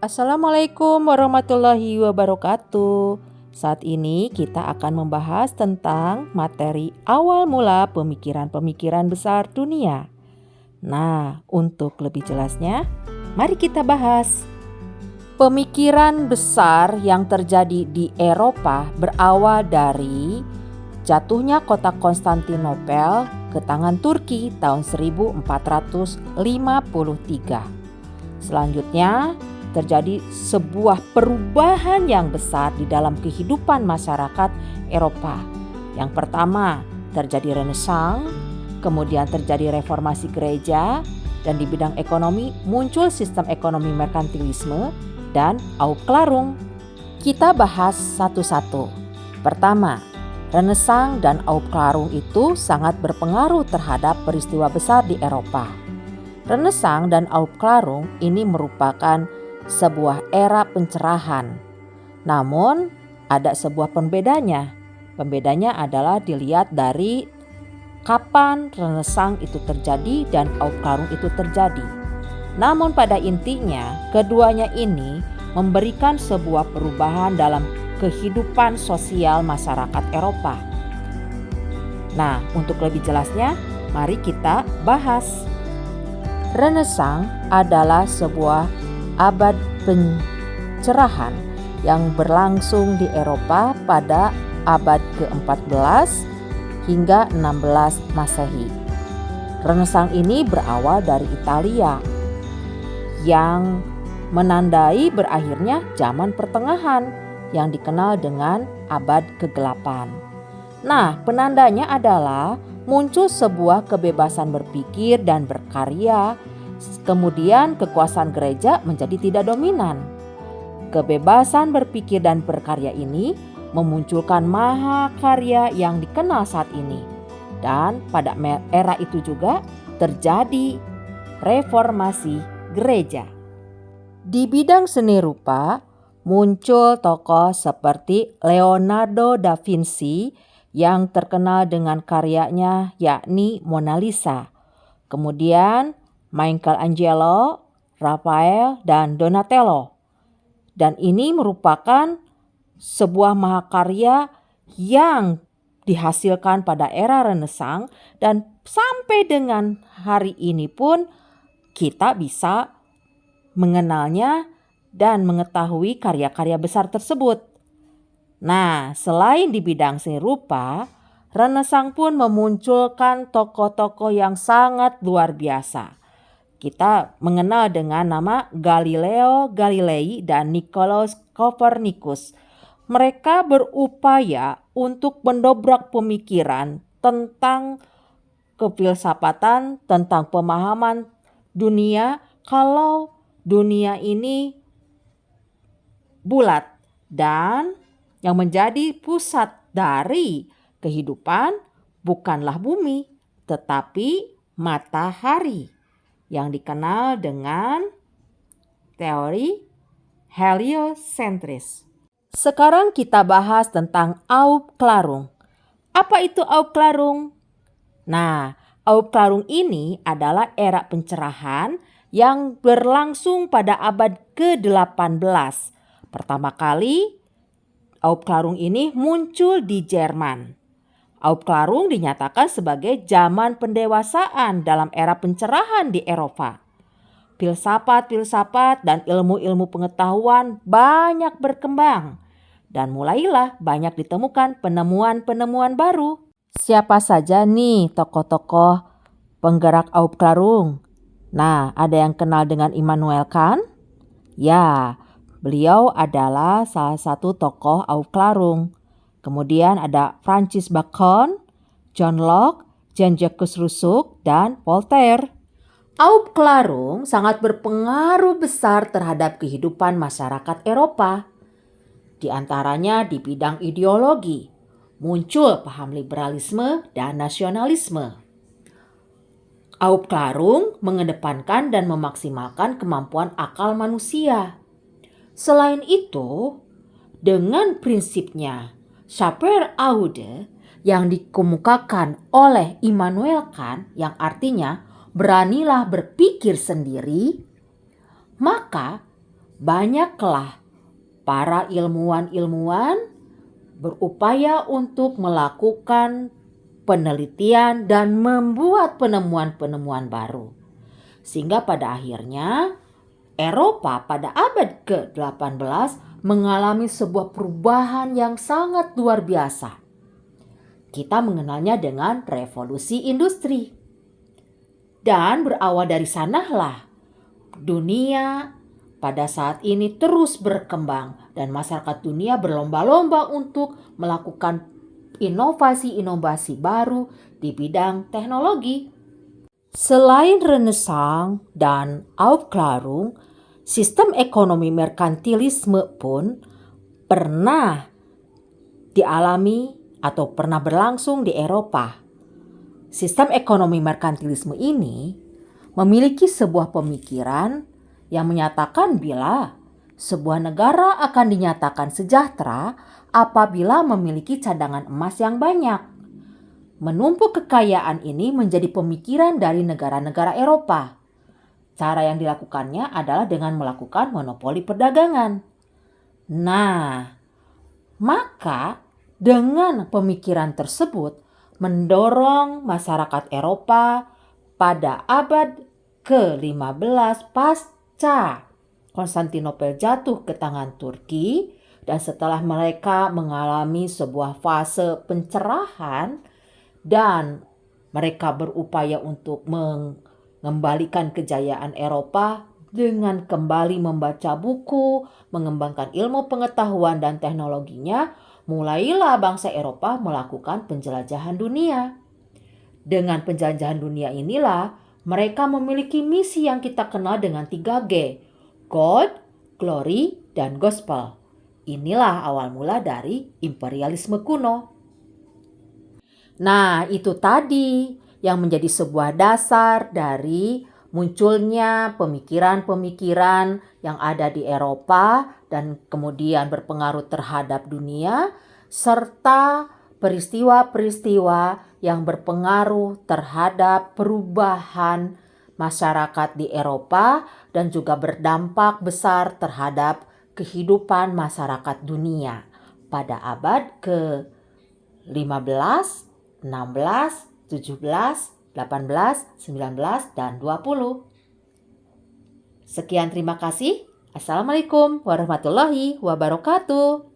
Assalamualaikum warahmatullahi wabarakatuh. Saat ini kita akan membahas tentang materi awal mula pemikiran-pemikiran besar dunia. Nah, untuk lebih jelasnya, mari kita bahas. Pemikiran besar yang terjadi di Eropa berawal dari jatuhnya kota Konstantinopel ke tangan Turki tahun 1453. Selanjutnya, terjadi sebuah perubahan yang besar di dalam kehidupan masyarakat Eropa. Yang pertama, terjadi Renaissance, kemudian terjadi reformasi gereja, dan di bidang ekonomi muncul sistem ekonomi merkantilisme dan Aufklärung. Kita bahas satu-satu. Pertama, Renaissance dan Aufklärung itu sangat berpengaruh terhadap peristiwa besar di Eropa. Renaissance dan Aufklärung ini merupakan sebuah era pencerahan. Namun ada sebuah pembedanya. Pembedanya adalah dilihat dari kapan Renaissance itu terjadi dan Aufklärung itu terjadi. Namun pada intinya keduanya ini memberikan sebuah perubahan dalam kehidupan sosial masyarakat Eropa. Nah, untuk lebih jelasnya, mari kita bahas. Renaissance adalah sebuah abad pencerahan yang berlangsung di Eropa pada abad ke-14 hingga 16 Masehi. Renaissance ini berawal dari Italia yang menandai berakhirnya zaman pertengahan yang dikenal dengan abad ke-8. Nah, penandanya adalah muncul sebuah kebebasan berpikir dan berkarya. Kemudian kekuasaan gereja menjadi tidak dominan. Kebebasan berpikir dan berkarya ini memunculkan mahakarya yang dikenal saat ini. Dan pada era itu juga terjadi reformasi gereja. Di bidang seni rupa muncul tokoh seperti Leonardo da Vinci yang terkenal dengan karyanya yakni Mona Lisa. Kemudian Michelangelo, Raphael, dan Donatello. Dan ini merupakan sebuah mahakarya yang dihasilkan pada era Renaissance dan sampai dengan hari ini pun kita bisa mengenalnya dan mengetahui karya-karya besar tersebut. Nah, selain di bidang seni rupa, Renaissance pun memunculkan tokoh-tokoh yang sangat luar biasa. Kita mengenal dengan nama Galileo Galilei dan Nicolaus Copernicus. Mereka berupaya untuk mendobrak pemikiran tentang kefilsafatan, tentang pemahaman dunia kalau dunia ini bulat dan yang menjadi pusat dari kehidupan bukanlah bumi tetapi matahari, yang dikenal dengan teori heliosentris. Sekarang kita bahas tentang Aufklärung. Apa itu Aufklärung? Nah, Aufklärung ini adalah era pencerahan yang berlangsung pada abad ke-18. Pertama kali Aufklärung ini muncul di Jerman. Aufklärung dinyatakan sebagai zaman pendewasaan dalam era pencerahan di Eropa. Filsafat-filsafat dan ilmu-ilmu pengetahuan banyak berkembang dan mulailah banyak ditemukan penemuan-penemuan baru. Siapa saja nih tokoh-tokoh penggerak Aufklärung? Nah, ada yang kenal dengan Immanuel Kant? Ya, beliau adalah salah satu tokoh Aufklärung. Kemudian ada Francis Bacon, John Locke, Jean-Jacques Rousseau, dan Voltaire. Aufklärung sangat berpengaruh besar terhadap kehidupan masyarakat Eropa. Di antaranya di bidang ideologi, muncul paham liberalisme dan nasionalisme. Aufklärung mengedepankan dan memaksimalkan kemampuan akal manusia. Selain itu, dengan prinsipnya Schaffenaude yang dikemukakan oleh Immanuel Kant yang artinya beranilah berpikir sendiri, maka banyaklah para ilmuwan-ilmuwan berupaya untuk melakukan penelitian dan membuat penemuan-penemuan baru. Sehingga pada akhirnya Eropa pada abad ke-18 mengalami sebuah perubahan yang sangat luar biasa. Kita mengenalnya dengan revolusi industri. Dan berawal dari sanalah dunia pada saat ini terus berkembang dan masyarakat dunia berlomba-lomba untuk melakukan inovasi-inovasi baru di bidang teknologi. Selain Renaissance dan Aufklärung, sistem ekonomi merkantilisme pun pernah dialami atau pernah berlangsung di Eropa. Sistem ekonomi merkantilisme ini memiliki sebuah pemikiran yang menyatakan bila sebuah negara akan dinyatakan sejahtera apabila memiliki cadangan emas yang banyak. Menumpuk kekayaan ini menjadi pemikiran dari negara-negara Eropa. Cara yang dilakukannya adalah dengan melakukan monopoli perdagangan. Nah, maka dengan pemikiran tersebut mendorong masyarakat Eropa pada abad ke-15 pasca Konstantinopel jatuh ke tangan Turki dan setelah mereka mengalami sebuah fase pencerahan dan mereka berupaya untuk mengembalikan kejayaan Eropa dengan kembali membaca buku, mengembangkan ilmu pengetahuan dan teknologinya, mulailah bangsa Eropa melakukan penjelajahan dunia. Dengan penjelajahan dunia inilah mereka memiliki misi yang kita kenal dengan 3G, God, Glory, dan Gospel. Inilah awal mula dari imperialisme kuno. Nah, itu tadi yang menjadi sebuah dasar dari munculnya pemikiran-pemikiran yang ada di Eropa dan kemudian berpengaruh terhadap dunia, serta peristiwa-peristiwa yang berpengaruh terhadap perubahan masyarakat di Eropa dan juga berdampak besar terhadap kehidupan masyarakat dunia pada abad ke-15, 16, 17, 18, 19, dan 20. Sekian, terima kasih. Assalamualaikum warahmatullahi wabarakatuh.